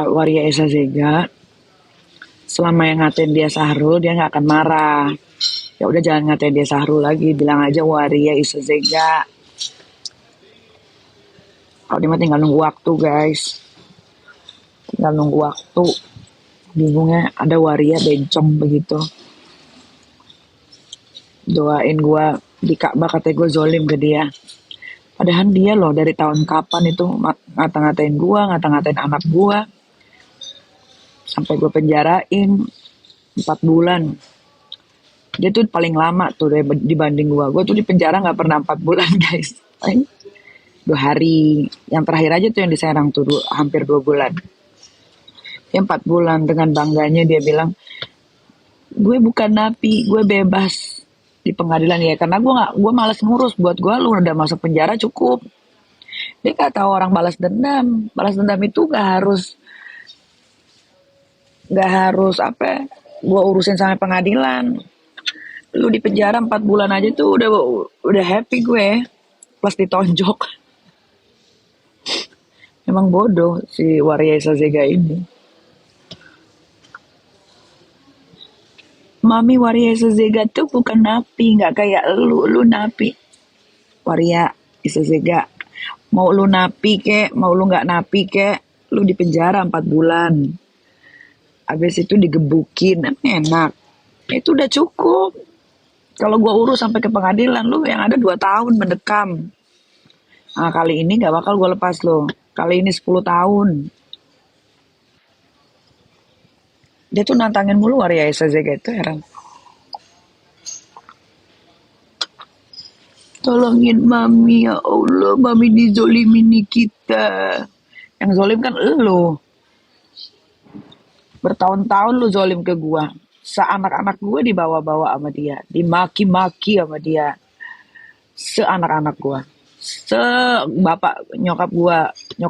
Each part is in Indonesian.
Waria Esa Zega, selama yang ngatain dia Sahrul, dia nggak akan marah. Ya udah jangan ngatain dia Sahrul lagi, bilang aja Waria Esa Zega. Kalau dia mah tinggal nunggu waktu guys, tinggal nunggu waktu. Bingungnya ada Waria bencong begitu. Doain gua di Ka'bah katanya gue zolim ke dia. Padahal dia loh dari tahun kapan itu ngata-ngatain gua, ngata-ngatain anak gua. Sampai gue penjarain 4 bulan. Dia tuh paling lama tuh dibanding gua. Gua tuh di penjara nggak pernah 4 bulan guys. 2 hari. Yang terakhir aja tuh yang di Serang tuh hampir 2 bulan. Dia 4 bulan dengan bangganya dia bilang, gue bukan napi, gue bebas di pengadilan ya. Karena gue malas ngurus. Buat gue lu udah masuk penjara cukup. Dia nggak tahu orang balas dendam. Balas dendam itu nggak harus apa? Gue urusin sampai pengadilan. Lu di penjara 4 bulan aja tuh udah happy gue. Plus ditonjok. Emang bodoh si Waria Sazega ini. Mami Waria Sazega tuh bukan napi, nggak kayak lu napi. Waria Sazega, mau lu napi kek, mau lu nggak napi kek, lu di penjara 4 bulan. Abis itu digebukin, enak. Itu udah cukup. Kalau gua urus sampai ke pengadilan, lu yang ada 2 tahun mendekam. Nah, kali ini gak bakal gue lepas lo. Kali ini 10 tahun. Dia tuh nantangin mulu Waria Sazega itu heran. Tolongin mami ya Allah, mami dizolimin nih kita. Yang zolim kan lo. Bertahun-tahun lu zolim ke gua. Seanak-anak gua dibawa-bawa sama dia. Dimaki-maki sama dia. Seanak-anak gua. Bapak nyokap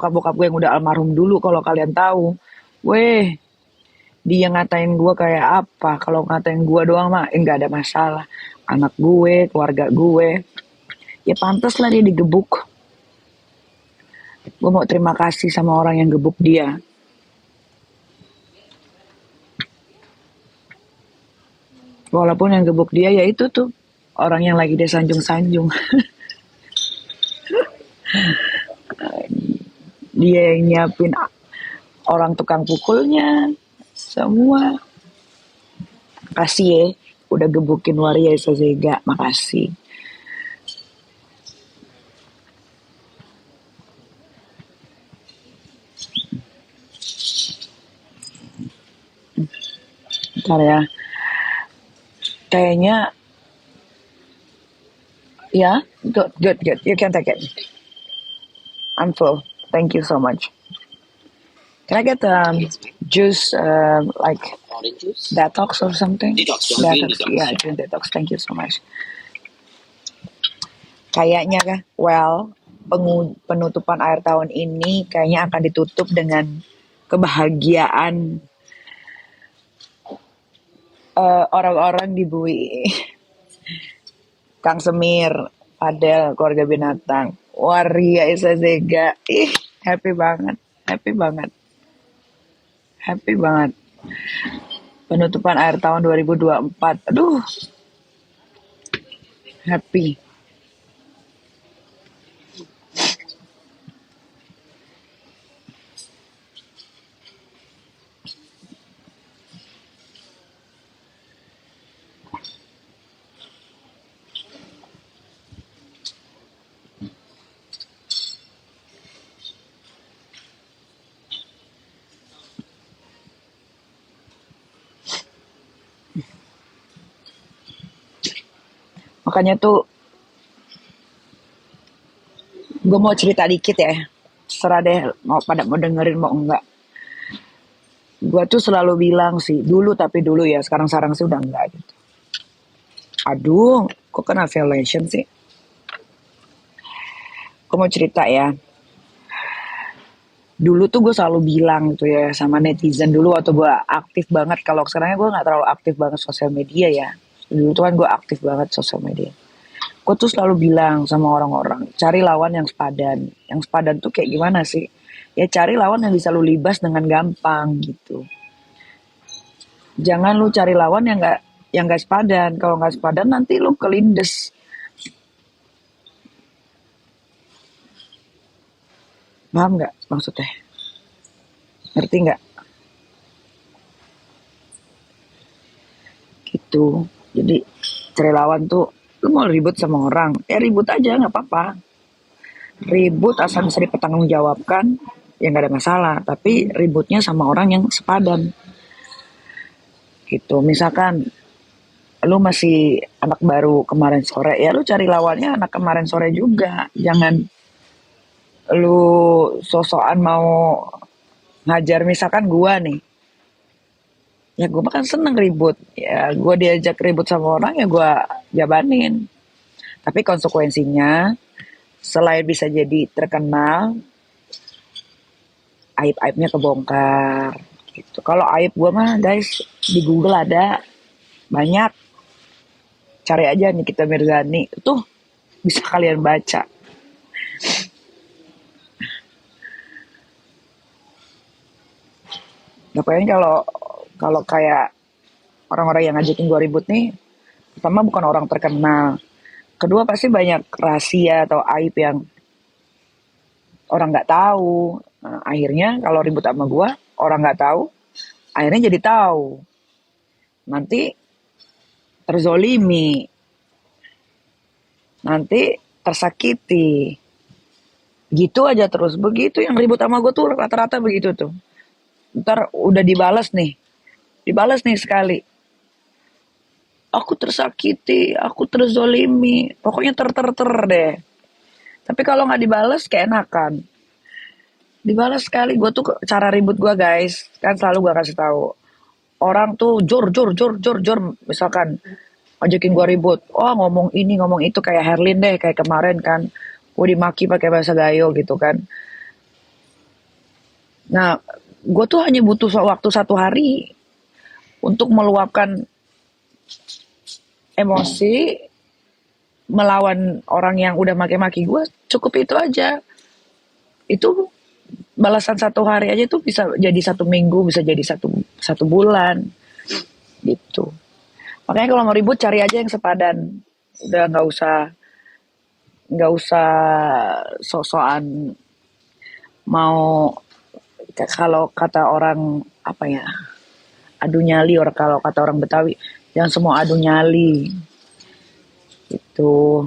bokap gue yang udah almarhum dulu kalau kalian tahu. Weh, dia ngatain gue kayak apa? Kalau ngatain gue doang mah enggak ada masalah. Anak gue, keluarga gue, ya pantas lah dia digebuk. Gue mau terima kasih sama orang yang gebuk dia. Walaupun yang gebuk dia ya itu tuh orang yang lagi dia sanjung-sanjung. Dia yang nyiapin orang tukang pukulnya semua. Makasih ya udah gebukin Waria Sazega, makasih. Bentar ya, kayaknya ya, good, you can take it. I'm full, thank you so much. Can I get juice, like Orange juice? detox or something? Detox, green detox. Yeah, green detox. Thank you so much. Kayaknya kan, penutupan akhir tahun ini kayaknya akan ditutup dengan kebahagiaan orang-orang di Bui. Kang Semir, Adel, keluarga binatang, Waria Sazega. Happy banget, happy banget. Happy banget. Penutupan akhir tahun 2024. Aduh. Happy. Makanya tuh gue mau cerita dikit ya. Serah deh mau dengerin mau enggak. Gue tuh selalu bilang sih, dulu ya, sekarang sih udah enggak gitu. Aduh, kok kena violation sih? Gue mau cerita ya. Dulu tuh gue selalu bilang gitu ya sama netizen dulu waktu gue aktif banget. Kalau sekarangnya gue gak terlalu aktif banget sosial media ya. Dulu tuh kan gue aktif banget sosial media. Gue tuh selalu bilang sama orang-orang, cari lawan yang sepadan. Yang sepadan tuh kayak gimana sih? ya cari lawan yang bisa lu libas dengan gampang gitu. Jangan lu cari lawan yang nggak sepadan. Kalau nggak sepadan nanti lu kelindes. Paham nggak maksudnya? Ngerti nggak? Gitu. Jadi cari lawan tuh, lu mau ribut sama orang, ya ribut aja nggak apa-apa. Ribut asal bisa dipertanggungjawabkan, ya nggak ada masalah. Tapi ributnya sama orang yang sepadan. Gitu. Misalkan lu masih anak baru kemarin sore, ya lu cari lawannya anak kemarin sore juga. Jangan lu sosokan mau ngajar. Misalkan gua nih, ya gue kan seneng ribut, ya gue diajak ribut sama orang ya gue jabanin, tapi konsekuensinya selain bisa jadi terkenal, aib-aibnya kebongkar gitu. Kalau aib gue mah guys, di Google ada banyak, cari aja Nikita Mirzani tuh, bisa kalian baca. Nah, pokoknya kalau kalau kayak orang-orang yang ngajakin gue ribut nih, pertama bukan orang terkenal, kedua pasti banyak rahasia atau aib yang orang nggak tahu. Nah, akhirnya kalau ribut sama gue, orang nggak tahu, akhirnya jadi tahu. Nanti terzolimi, nanti tersakiti. Gitu aja terus. Begitu yang ribut sama gue tuh rata-rata begitu tuh. Ntar udah dibalas nih. Dibalas nih sekali. Aku tersakiti, aku terzolimi. Pokoknya ter deh. Tapi kalau nggak dibalas keenakan. Dibalas sekali, gue tuh cara ribut gue guys, kan selalu gue kasih tahu. Orang tuh jor, misalkan ajakin gue ribut, oh ngomong ini ngomong itu, kayak Herlin deh, kayak kemarin kan, gue dimaki pakai bahasa gayo gitu kan. Nah, gue tuh hanya butuh waktu 1 hari untuk meluapkan emosi melawan orang yang udah maki-maki gue, cukup itu aja. Itu balasan 1 hari aja tuh bisa jadi 1 minggu, bisa jadi satu bulan gitu. Makanya kalau mau ribut cari aja yang sepadan. Udah nggak usah sok-sokan mau, kalau kata orang apa ya, adu nyali, orang kalau kata orang Betawi, jangan semua adu nyali. Itu